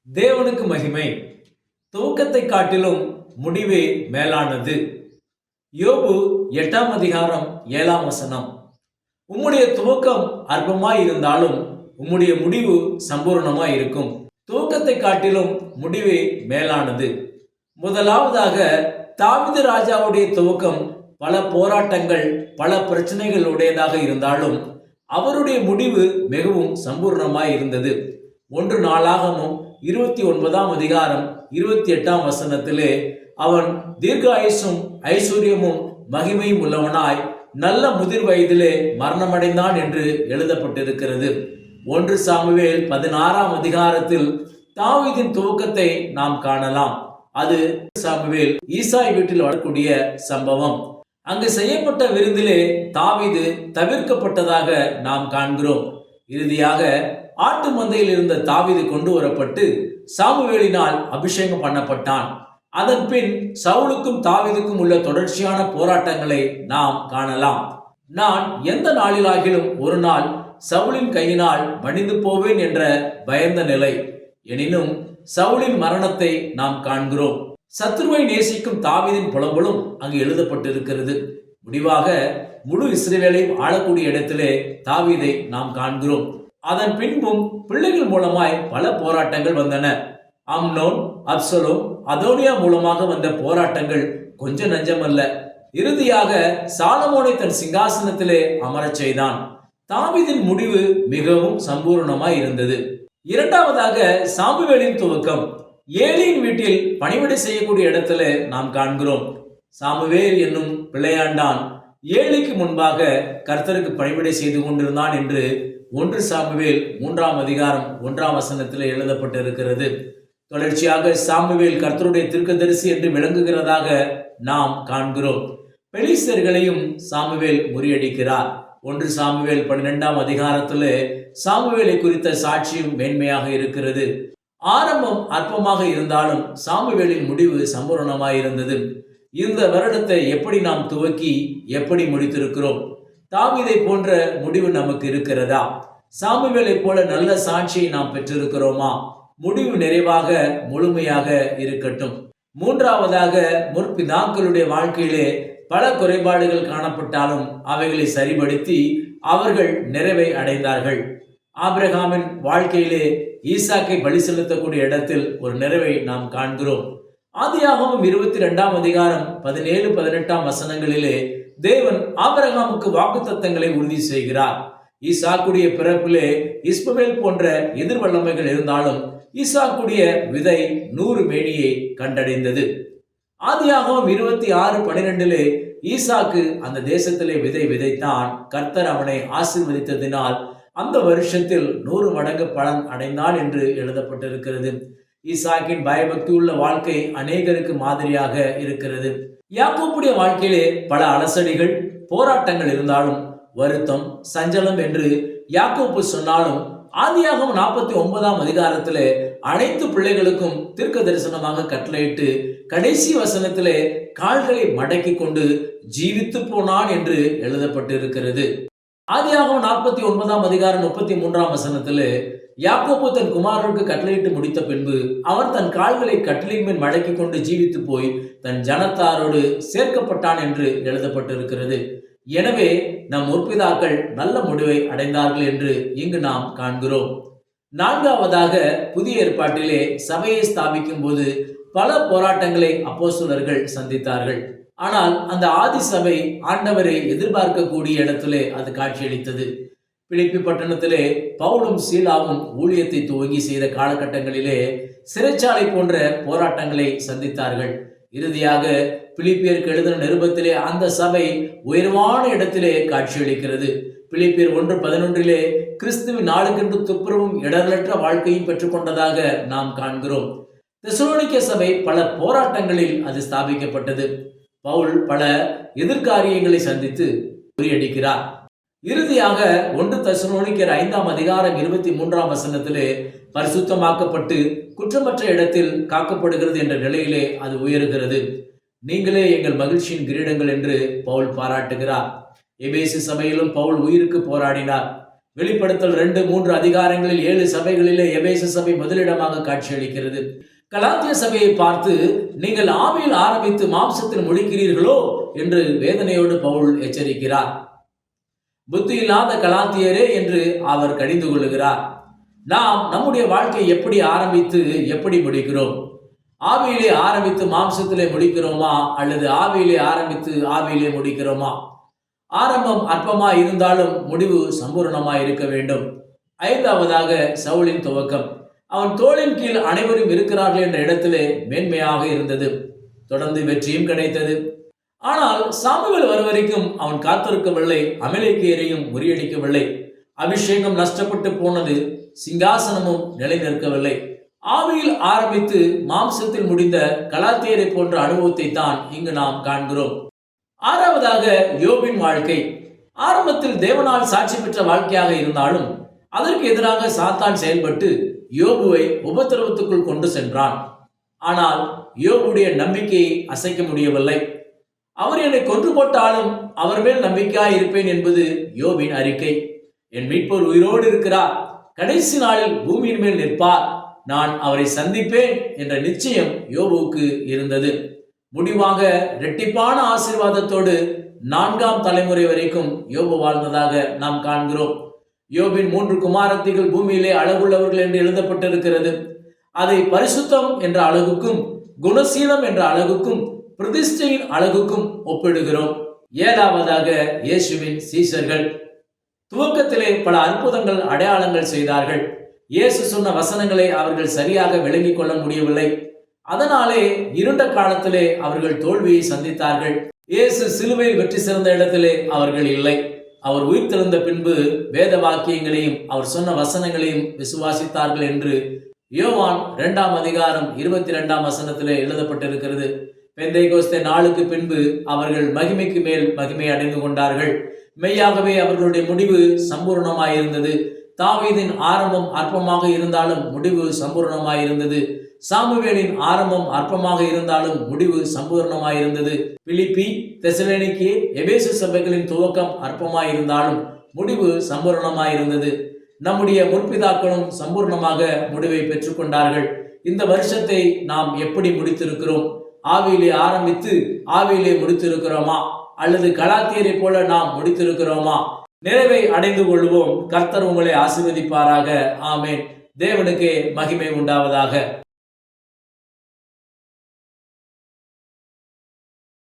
தேவனுக்கு மகிமை. துவக்கத்தை காட்டிலும் முடிவே மேலானது. யோபு 8ஆம் அதிகாரம் 7ஆம் வசனம். உம்முடைய துவக்கம் அற்பமாய் இருந்தாலும் உம்முடைய முடிவு சம்பூர்ணமாய் இருக்கும். துவக்கத்தை காட்டிலும் முடிவே மேலானது. முதலாவதாக தாவீது ராஜாவுடைய துவக்கம் பல போராட்டங்கள், பல பிரச்சனைகள் உடையதாக இருந்தாலும் அவருடைய முடிவு மிகவும் சம்பூர்ணமாய் இருந்தது. 1 நாளாகமம் 29ஆம் அதிகாரம் 28ஆம் வசனத்திலே அவன் தீர்காயுசும் ஐஸ்வர்யமும் மகிமையும் உள்ளவனாய் நல்ல முதிர் வயதிலே மரணமடைந்தான் என்று எழுதப்பட்டிருக்கிறது. 1 சாமுவேல் 16ஆம் அதிகாரத்தில் தாவீதின் துவக்கத்தை நாம் காணலாம். அது சாமுவேல் ஈசாய் வீட்டில் வரக்கூடிய சம்பவம். அங்கு செய்யப்பட்ட விருந்திலே தாவீது தவிர்க்கப்பட்டதாக நாம் காண்கிறோம். இறுதியாக ஆட்டு மந்தையில் இருந்த தாவீது கொண்டு வரப்பட்டு சாமுவேலினால் அபிஷேகம் பண்ணப்பட்டான். அதன் பின் சவுலுக்கும் தாவீதுக்கும் உள்ள தொடர்ச்சியான போராட்டங்களை நாம் காணலாம். நான் எந்த நாளிலாகிலும் ஒரு நாள் சவுலின் கையினால் மடிந்து போவேன் என்ற பயந்த நிலை. எனினும் சவுலின் மரணத்தை நாம் காண்கிறோம். சத்ருவை நேசிக்கும் தாவீதின் புலம்பலும் அங்கு எழுதப்பட்டிருக்கிறது. முடிவாக முழு இஸ்ரவேலையும் ஆளக்கூடிய இடத்திலே தாவீதை நாம் காண்கிறோம். அதன் பின்பும் பிள்ளைகள் மூலமாய் பல போராட்டங்கள் வந்தன. அம்னோன், அப்சலோம், அதோனியா மூலமாக வந்த போராட்டங்கள் கொஞ்ச நஞ்சமல்ல. இறுதியாக சாலமோனை தன் சிங்காசனத்திலே அமரச் செய்தான். தாவீதின் முடிவு மிகவும் சம்பூர்ணமாய் இருந்தது. இரண்டாவதாக சாமுவேலின் துவக்கம். ஏலியின் வீட்டில் பணிவிடை செய்யக்கூடிய இடத்துல நாம் காண்கிறோம். சாமுவேல் என்னும் பிள்ளையாண்டான் ஏலிக்கு முன்பாக கர்த்தருக்கு பணிவிடை செய்து கொண்டிருந்தான் என்று 1 சாமுவேல் 3ஆம் அதிகாரம் 1ஆம் வசனத்தில் எழுதப்பட்டிருக்கிறது. தொடர்ச்சியாக சாமுவேல் கர்த்தருடைய தீர்க்கதரிசி என்று விளங்குகிறதாக நாம் காண்கிறோம். பெலிஸ்தர்களையும் சாமுவேல் முறியடிக்கிறார். 1 சாமுவேல் 12ஆம் அதிகாரத்தில் சாமுவேலை குறித்த சாட்சியும் மேன்மையாக இருக்கிறது. ஆரம்பம் அற்பமாக இருந்தாலும் சாமுவேலின் முடிவு சம்பூர்ணமாய் இருந்தது. இந்த வருடத்தை எப்படி நாம் துவக்கி எப்படி முடித்திருக்கிறோம்? தாவீதை போன்ற முடிவு நமக்கு இருக்கிறதா? சாமுவேலை போல நல்ல சாட்சியை நாம் பெற்றிருக்கிறோமா? முடிவு நிறைவாக முழுமையாக இருக்கட்டும். மூன்றாவதாக முற்பிதாக்களுடைய வாழ்க்கையிலே பல குறைபாடுகள் காணப்பட்டாலும் அவைகளை சரிபடுத்தி அவர்கள் நிறைவை அடைந்தார்கள். ஆபிரகாமின் வாழ்க்கையிலே ஈசாக்கை பலி செலுத்தக்கூடிய இடத்தில் ஒரு நிறைவை நாம் காண்கிறோம். ஆதியாகமம் 22ஆம் அதிகாரம் 17, 18ஆம் வசனங்களிலே தேவன் ஆபிரகாமுக்கு வாக்குத்தத்தங்களை உறுதி செய்கிறார். ஈசாக்குடைய பிறப்பிலே இஸ்மவேல் போன்ற எதிர்வல்லமைகள் இருந்தாலும் ஈசாக்குடைய விதை 100 மேனியை கண்டடைந்தது. ஆதியாகமம் 26:12 ஈசாக்கு அந்த தேசத்திலே விதை விதைத்தான். கர்த்தர் அவனை ஆசீர்வதித்ததினால் அந்த வருஷத்தில் 100 மடங்கு பலன் அடைந்தான் என்று எழுதப்பட்டிருக்கிறது. ஈசாக்கின் பயபக்தி உள்ள வாழ்க்கை அநேகருக்கு மாதிரியாக இருக்கிறது. யாக்கோபுடைய வாழ்க்கையிலே பல அலசடிகள், போராட்டங்கள் இருந்தாலும் வருத்தம், சஞ்சலம் என்று யாக்கோபு சொன்னாலும் ஆதியாகமம் 49ஆம் அதிகாரத்திலே அனைத்து பிள்ளைகளுக்கும் தீர்க்க தரிசனமாக கட்டளையிட்டு கடைசி வசனத்திலே கால்களை மடக்கி கொண்டு ஜீவித்து போனான் என்று எழுதப்பட்டிருக்கிறது. ஆதியாகமம் 49ஆம் அதிகாரம் 33ஆம் வசனத்திலே யாக்கோபு தன் குமாரனுக்கு கட்டளையிட்டு முடித்த பின்பு அவன் தன் கால்களை கட்டளையின் மேல் மடக்கி கொண்டு ஜீவித்து போய் தன் ஜனத்தாரோடு சேர்க்கப்பட்டான் என்று எழுதப்பட்டிருக்கிறது. எனவே நம் முற்பிதாக்கள் நல்ல முடிவை அடைந்தார்கள் என்று இங்கு நாம் காண்கிறோம். நான்காவதாக புதிய ஏற்பாட்டிலே சபையை ஸ்தாபிக்கும் போது பல போராட்டங்களை அப்போஸ்தலர்கள் சந்தித்தார்கள். ஆனால் அந்த ஆதி சபை ஆண்டவரை எதிர்பார்க்கக்கூடிய இடத்திலே அது காட்சியளித்தது. பிலிப்பி பட்டணத்திலே பவுலும் சீலாவும் ஊழியத்தை துவங்கி செய்த காலகட்டங்களிலே சிறைச்சாலை போன்ற போராட்டங்களை சந்தித்தார்கள். இறுதியாக பிலிப்பியருக்கு எழுதின நிருபத்திலே அந்த சபை உயர்வான இடத்திலே காட்சியளிக்கிறது. பிலிப்பியர் 1:11 கிறிஸ்துவின் நாளுக்கென்று துப்புரவும் இடரலற்ற வாழ்க்கையும் பெற்றுக்கொண்டதாக நாம் காண்கிறோம். தெசலோனிக்க சபை பல போராட்டங்களில் அது ஸ்தாபிக்கப்பட்டது. பவுல் பல எதிர்காரியங்களை சந்தித்து முறியடிக்கிறார். இறுதியாக 1 தெசலோனிக்கர் 5ஆம் அதிகாரம் 23ஆம் வசனத்திலே பரிசுத்தமாக்கப்பட்டு குற்றமற்ற இடத்தில் காக்கப்படுகிறது என்ற நிலையிலே அது உயர்கிறது. நீங்களே எங்கள் மகிழ்ச்சியின் கிரீடங்கள் என்று பவுல் பாராட்டுகிறார். எபேசு சபையிலும் பவுல் உயிருக்கு போராடினார். வெளிப்படுத்தல் 2-3 அதிகாரங்களில் 7 சபைகளிலே எபேசு சபை முதலிடமாக காட்சியளிக்கிறது. கலாத்திய சபையை பார்த்து நீங்கள் ஆவியில் ஆரம்பித்து மாம்சத்தில் முடிக்கிறீர்களோ என்று வேதனையோடு பவுல் எச்சரிக்கிறார். புத்தி இல்லாத கலாத்தியரே என்று அவர் கடிந்து கொள்ளுகிறார். நாம் நம்முடைய வாழ்க்கையை எப்படி ஆரம்பித்து எப்படி முடிக்கிறோம்? ஆவியிலே ஆரம்பித்து மாம்சத்திலே முடிக்கிறோமா அல்லது ஆவியிலே ஆரம்பித்து ஆவியிலே முடிக்கிறோமா? ஆரம்பம் அற்பமாய் இருந்தாலும் முடிவு சம்பூர்ணமாய் இருக்க வேண்டும். 5வதாக சவுலின் துவக்கம். அவன் தோளின் கீழ் அனைவரும் இருக்கிறார்கள் என்ற இடத்திலே மேன்மையாக இருந்தது. தொடர்ந்து வெற்றியும் கிடைத்தது. ஆனால் சாமுவேல் வருவரைக்கும் அவன் காத்திருக்கவில்லை. அமலேக்கியரையும் முறியடிக்கவில்லை. அபிஷேகம் நஷ்டப்பட்டு போனது. சிங்காசனமும் நிலை நிற்கவில்லை. ஆவியில் ஆரம்பித்து மாம்சத்தில் முடிந்த கலாத்தியரை போன்ற அனுபவத்தை தான் இங்கு நாம் காண்கிறோம். 6வதாக யோபின் வாழ்க்கை. ஆரம்பத்தில் தேவனால் சாட்சி பெற்ற வாழ்க்கையாக இருந்தாலும் அதற்கு எதிராக சாத்தான் செயல்பட்டு யோபுவை உபத்திரவத்துக்குள் கொண்டு சென்றான். ஆனால் யோபுடைய நம்பிக்கையை அசைக்க முடியவில்லை. அவர் என்னை கொன்று போட்டாலும் அவர் மேல் நம்பிக்கையாய் இருப்பேன் என்பது யோபின் அறிக்கை. என் மீட்பர் உயிரோடு இருக்கிறார், கடைசி நாளில் பூமியின் மேல் நிற்பார், நான் அவரை சந்திப்பேன் என்ற நிச்சயம் யோபுவுக்கு இருந்தது. முடிவாக இரட்டிப்பான ஆசீர்வாதத்தோடு 4ஆம் தலைமுறை வரைக்கும் யோபு வாழ்ந்ததாக நாம் காண்கிறோம். யோபின் 3 குமாரத்திகள் பூமியிலே அழகுள்ளவர்கள் என்று எழுதப்பட்டிருக்கிறது. அதை பரிசுத்தம் என்ற அழகுக்கும் குணசீலம் என்ற அழகுக்கும் பிரதிஷ்டையின் அழகுக்கும் ஒப்பிடுகிறோம். 7வதாக இயேசுவின் சீஷர்கள். துவக்கத்திலே பல அற்புதங்கள் அடையாளங்கள் செய்தார்கள். இயேசு சொன்ன வசனங்களை அவர்கள் சரியாக விளங்கிக் கொள்ள முடியவில்லை. அதனாலே இருண்ட காலத்திலே அவர்கள் தோல்வியை சந்தித்தார்கள். இயேசு சிலுவையில் வெற்றி சிறந்த இடத்திலே அவர்கள் இல்லை. அவர் உயிர்த்தெழுந்த பின்பு வேத வாக்கியங்களையும் அவர் சொன்ன வசனங்களையும் விசுவாசித்தார்கள் என்று யோவான் 2ஆம் அதிகாரம் 22ஆம் வசனத்திலே எழுதப்பட்டிருக்கிறது. பெந்தைகோஸ்தே நாளுக்கு பின்பு அவர்கள் மகிமைக்கு மேல் மகிமை அடைந்து கொண்டார்கள். மெய்யாகவே அவர்களுடைய முடிவு சம்பூர்ணமாயிருந்தது. தாவீதின் ஆரம்பம் அற்பமாக இருந்தாலும் முடிவு சம்பூர்ணமாயிருந்தது. சாமுவேலின் ஆரம்பம் அற்பமாக இருந்தாலும் முடிவு சம்பூர்ணமாயிருந்தது. பிலிப்பி, தெசலோனிக்கே, எபேசு சபைகளின் துவக்கம் அற்பமாயிருந்தாலும் முடிவு சம்பூர்ணமாயிருந்தது. நம்முடைய முற்பிதாக்களும் சம்பூர்ணமாக முடிவை பெற்றுக்கொண்டார்கள். இந்த வருஷத்தை நாம் எப்படி முடித்திருக்கிறோம்? ஆவியிலே ஆரம்பித்து ஆவியிலே முடித்திருக்கிறோமா அல்லது கலாத்தியரை போல நாம் முடித்திருக்கிறோமா? நிறைவை அடைந்து கொள்வோம். கர்த்தர் உங்களை ஆசீர்வதிப்பாராக. ஆமேன். தேவனுக்கே மகிமை உண்டாவதாக.